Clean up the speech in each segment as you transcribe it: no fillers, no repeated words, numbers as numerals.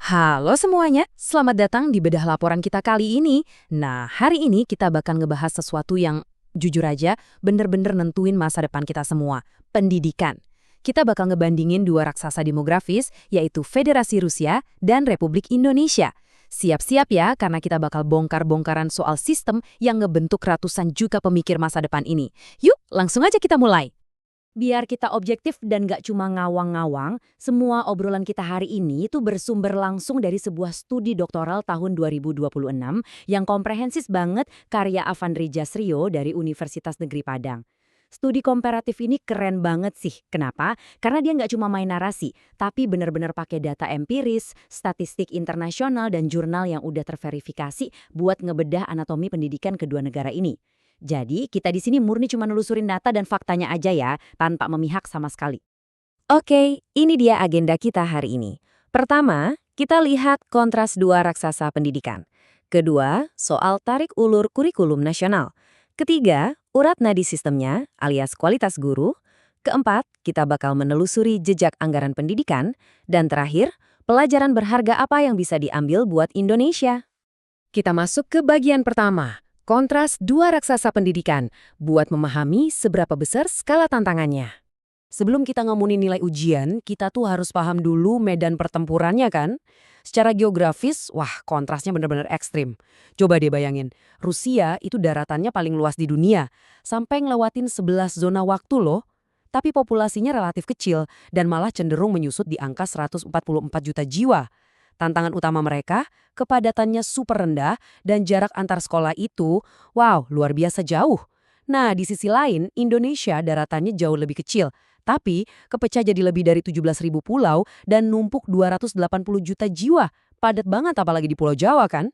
Halo semuanya, selamat datang di bedah laporan kita kali ini. Nah, hari ini kita bakal ngebahas sesuatu yang jujur aja bener-bener nentuin masa depan kita semua, pendidikan. Kita bakal ngebandingin dua raksasa demografis, yaitu Federasi Rusia dan Republik Indonesia. Siap-siap ya, karena kita bakal bongkar-bongkaran soal sistem yang ngebentuk ratusan juta pemikir masa depan ini. Yuk, langsung aja kita mulai. Biar kita objektif dan gak cuma ngawang-ngawang, semua obrolan kita hari ini itu bersumber langsung dari sebuah studi doktoral tahun 2026 yang komprehensif banget karya Avandri Jasrio dari Universitas Negeri Padang. Studi komparatif ini keren banget sih. Kenapa? Karena dia nggak cuma main narasi, tapi benar-benar pakai data empiris, statistik internasional, dan jurnal yang udah terverifikasi buat ngebedah anatomi pendidikan kedua negara ini. Jadi, kita di sini murni cuma nelusurin data dan faktanya aja ya, tanpa memihak sama sekali. Oke, ini dia agenda kita hari ini. Pertama, kita lihat kontras dua raksasa pendidikan. Kedua, soal tarik ulur kurikulum nasional. Ketiga, urat nadi sistemnya, alias kualitas guru. Keempat, kita bakal menelusuri jejak anggaran pendidikan. Dan terakhir, pelajaran berharga apa yang bisa diambil buat Indonesia. Kita masuk ke bagian pertama. Kontras dua raksasa pendidikan, buat memahami seberapa besar skala tantangannya. Sebelum kita ngomongin nilai ujian, kita tuh harus paham dulu medan pertempurannya kan? Secara geografis, wah kontrasnya benar-benar ekstrim. Coba deh bayangin, Rusia itu daratannya paling luas di dunia, sampai ngelewatin 11 zona waktu loh. Tapi populasinya relatif kecil dan malah cenderung menyusut di angka 144 juta jiwa. Tantangan utama mereka, kepadatannya super rendah dan jarak antar sekolah itu, wow, luar biasa jauh. Nah, di sisi lain, Indonesia daratannya jauh lebih kecil, tapi kepecah jadi lebih dari 17.000 pulau dan numpuk 280 juta jiwa. Padat banget apalagi di Pulau Jawa kan?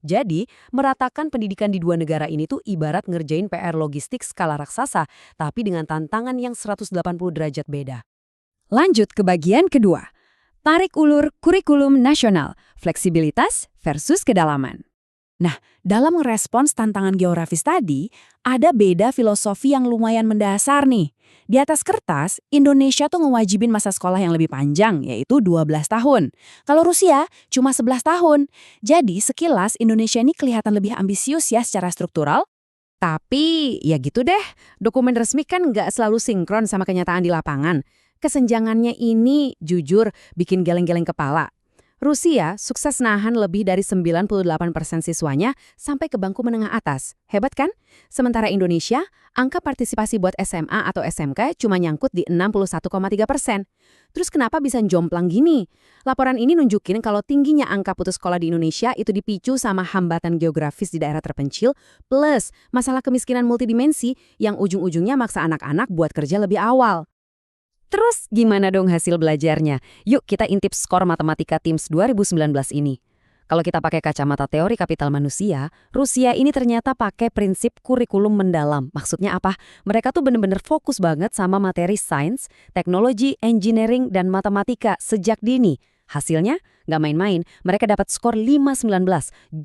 Jadi, meratakan pendidikan di dua negara ini tuh ibarat ngerjain PR logistik skala raksasa, tapi dengan tantangan yang 180 derajat beda. Lanjut ke bagian kedua. Tarik ulur kurikulum nasional, fleksibilitas versus kedalaman. Nah, dalam merespons tantangan geografis tadi, ada beda filosofi yang lumayan mendasar nih. Di atas kertas, Indonesia tuh ngewajibin masa sekolah yang lebih panjang, yaitu 12 tahun. Kalau Rusia, cuma 11 tahun. Jadi, sekilas Indonesia ini kelihatan lebih ambisius ya secara struktural. Tapi, ya gitu deh, dokumen resmi kan nggak selalu sinkron sama kenyataan di lapangan. Kesenjangannya ini, jujur, bikin geleng-geleng kepala. Rusia sukses nahan lebih dari 98% siswanya sampai ke bangku menengah atas. Hebat kan? Sementara Indonesia, angka partisipasi buat SMA atau SMK cuma nyangkut di 61,3%. Terus kenapa bisa jomplang gini? Laporan ini nunjukin kalau tingginya angka putus sekolah di Indonesia itu dipicu sama hambatan geografis di daerah terpencil, plus masalah kemiskinan multidimensi yang ujung-ujungnya maksa anak-anak buat kerja lebih awal. Terus gimana dong hasil belajarnya? Yuk kita intip skor matematika TIMSS 2019 ini. Kalau kita pakai kacamata teori kapital manusia, Rusia ini ternyata pakai prinsip kurikulum mendalam. Maksudnya apa? Mereka tuh bener-bener fokus banget sama materi sains, teknologi, engineering, dan matematika sejak dini. Hasilnya, nggak main-main, mereka dapat skor 5,19,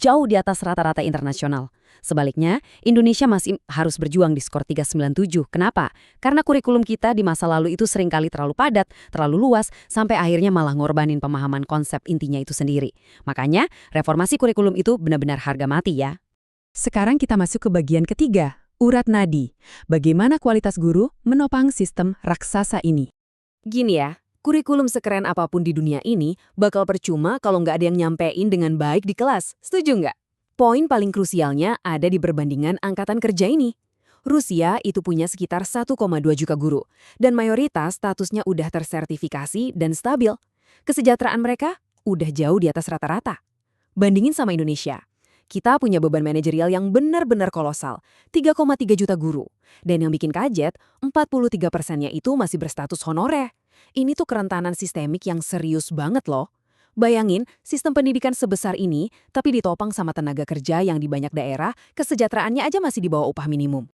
jauh di atas rata-rata internasional. Sebaliknya, Indonesia masih harus berjuang di skor 3,97. Kenapa? Karena kurikulum kita di masa lalu itu seringkali terlalu padat, terlalu luas, sampai akhirnya malah ngorbanin pemahaman konsep intinya itu sendiri. Makanya, reformasi kurikulum itu benar-benar harga mati ya. Sekarang kita masuk ke bagian ketiga, urat nadi. Bagaimana kualitas guru menopang sistem raksasa ini? Gini ya. Kurikulum sekeren apapun di dunia ini bakal percuma kalau nggak ada yang nyampein dengan baik di kelas. Setuju nggak? Poin paling krusialnya ada di perbandingan angkatan kerja ini. Rusia itu punya sekitar 1,2 juta guru, dan mayoritas statusnya udah tersertifikasi dan stabil. Kesejahteraan mereka udah jauh di atas rata-rata. Bandingin sama Indonesia. Kita punya beban manajerial yang benar-benar kolosal, 3,3 juta guru. Dan yang bikin kaget, 43%-nya itu masih berstatus honorer. Ini tuh kerentanan sistemik yang serius banget loh. Bayangin, sistem pendidikan sebesar ini, tapi ditopang sama tenaga kerja yang di banyak daerah, kesejahteraannya aja masih di bawah upah minimum.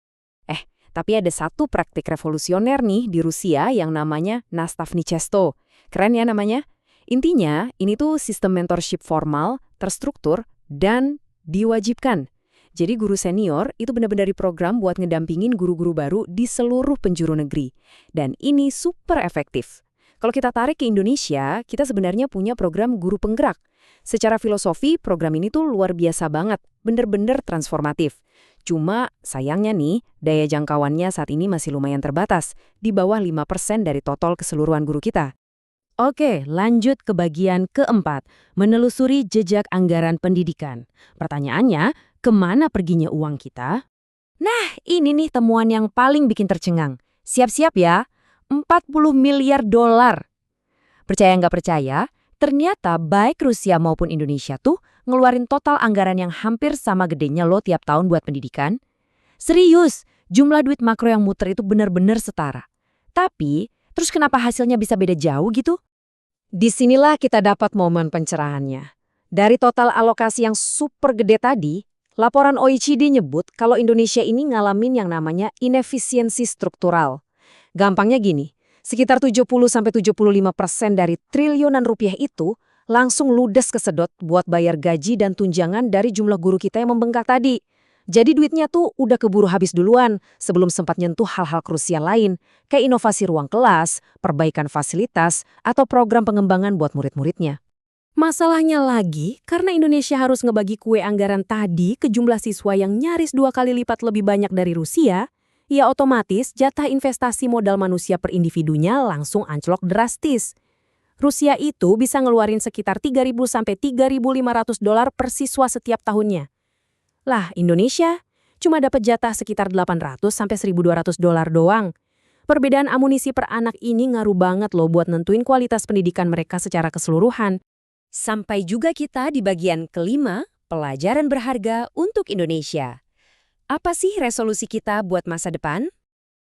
Tapi ada satu praktik revolusioner nih di Rusia yang namanya nastavny chesto. Keren ya namanya? Intinya, ini tuh sistem mentorship formal, terstruktur, dan diwajibkan. Jadi guru senior itu benar-benar diprogram buat ngedampingin guru-guru baru di seluruh penjuru negeri. Dan ini super efektif. Kalau kita tarik ke Indonesia, kita sebenarnya punya program guru penggerak. Secara filosofi, program ini tuh luar biasa banget, bener-bener transformatif. Cuma sayangnya nih, daya jangkauannya saat ini masih lumayan terbatas, di bawah 5% dari total keseluruhan guru kita. Oke, lanjut ke bagian keempat, menelusuri jejak anggaran pendidikan. Pertanyaannya, kemana perginya uang kita? Nah, ini nih temuan yang paling bikin tercengang. Siap-siap ya, 40 miliar dolar. Percaya nggak percaya, ternyata baik Rusia maupun Indonesia tuh ngeluarin total anggaran yang hampir sama gedenya lo tiap tahun buat pendidikan. Serius, jumlah duit makro yang muter itu benar-benar setara. Tapi, terus kenapa hasilnya bisa beda jauh gitu? Disinilah kita dapat momen pencerahannya. Dari total alokasi yang super gede tadi, laporan OECD nyebut kalau Indonesia ini ngalamin yang namanya inefisiensi struktural. Gampangnya gini, sekitar 70–75% dari triliunan rupiah itu langsung ludes kesedot buat bayar gaji dan tunjangan dari jumlah guru kita yang membengkak tadi. Jadi duitnya tuh udah keburu habis duluan sebelum sempat nyentuh hal-hal krusial lain, kayak inovasi ruang kelas, perbaikan fasilitas, atau program pengembangan buat murid-muridnya. Masalahnya lagi, karena Indonesia harus ngebagi kue anggaran tadi ke jumlah siswa yang nyaris 2 kali lipat lebih banyak dari Rusia, ya otomatis jatah investasi modal manusia per individunya langsung anjlok drastis. Rusia itu bisa ngeluarin sekitar 3.000 sampai 3.500 dolar per siswa setiap tahunnya. Lah, Indonesia cuma dapat jatah sekitar 800 sampai 1.200 dolar doang. Perbedaan amunisi per anak ini ngaruh banget loh buat nentuin kualitas pendidikan mereka secara keseluruhan. Sampai juga kita di bagian kelima, pelajaran berharga untuk Indonesia. Apa sih resolusi kita buat masa depan?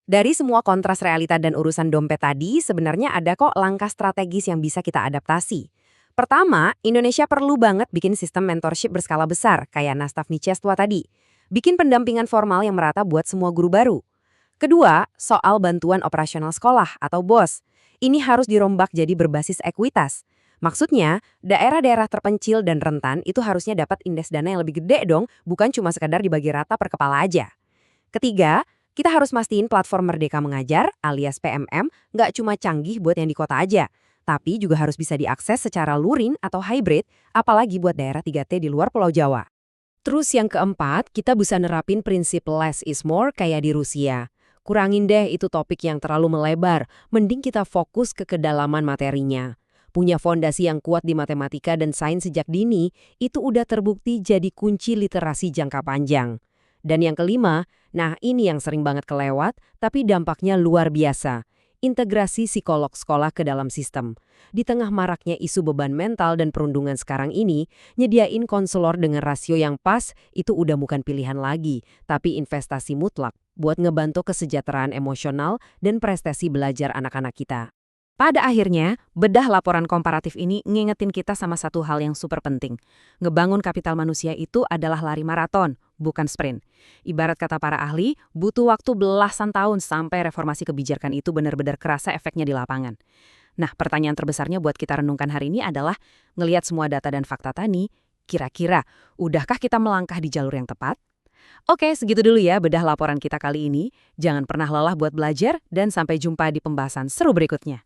Dari semua kontras realita dan urusan dompet tadi, sebenarnya ada kok langkah strategis yang bisa kita adaptasi. Pertama, Indonesia perlu banget bikin sistem mentorship berskala besar, kayak Nastavnichestva tadi. Bikin pendampingan formal yang merata buat semua guru baru. Kedua, soal bantuan operasional sekolah atau BOS. Ini harus dirombak jadi berbasis ekuitas. Maksudnya, daerah-daerah terpencil dan rentan itu harusnya dapat indeks dana yang lebih gede dong, bukan cuma sekadar dibagi rata per kepala aja. Ketiga, kita harus mastiin platform Merdeka Mengajar alias PMM nggak cuma canggih buat yang di kota aja, tapi juga harus bisa diakses secara luring atau hybrid, apalagi buat daerah 3T di luar Pulau Jawa. Terus yang keempat, kita bisa nerapin prinsip less is more kayak di Rusia. Kurangin deh itu topik yang terlalu melebar, mending kita fokus ke kedalaman materinya. Punya fondasi yang kuat di matematika dan sains sejak dini, itu udah terbukti jadi kunci literasi jangka panjang. Dan yang kelima, nah ini yang sering banget kelewat, tapi dampaknya luar biasa. Integrasi psikolog sekolah ke dalam sistem. Di tengah maraknya isu beban mental dan perundungan sekarang ini, nyediain konselor dengan rasio yang pas, itu udah bukan pilihan lagi, tapi investasi mutlak buat ngebantu kesejahteraan emosional dan prestasi belajar anak-anak kita. Pada akhirnya, bedah laporan komparatif ini ngingetin kita sama satu hal yang super penting. Ngebangun kapital manusia itu adalah lari maraton, bukan sprint. Ibarat kata para ahli, butuh waktu belasan tahun sampai reformasi kebijakan itu benar-benar kerasa efeknya di lapangan. Nah, pertanyaan terbesarnya buat kita renungkan hari ini adalah, ngelihat semua data dan fakta tadi, kira-kira, udahkah kita melangkah di jalur yang tepat? Oke, segitu dulu ya bedah laporan kita kali ini. Jangan pernah lelah buat belajar, dan sampai jumpa di pembahasan seru berikutnya.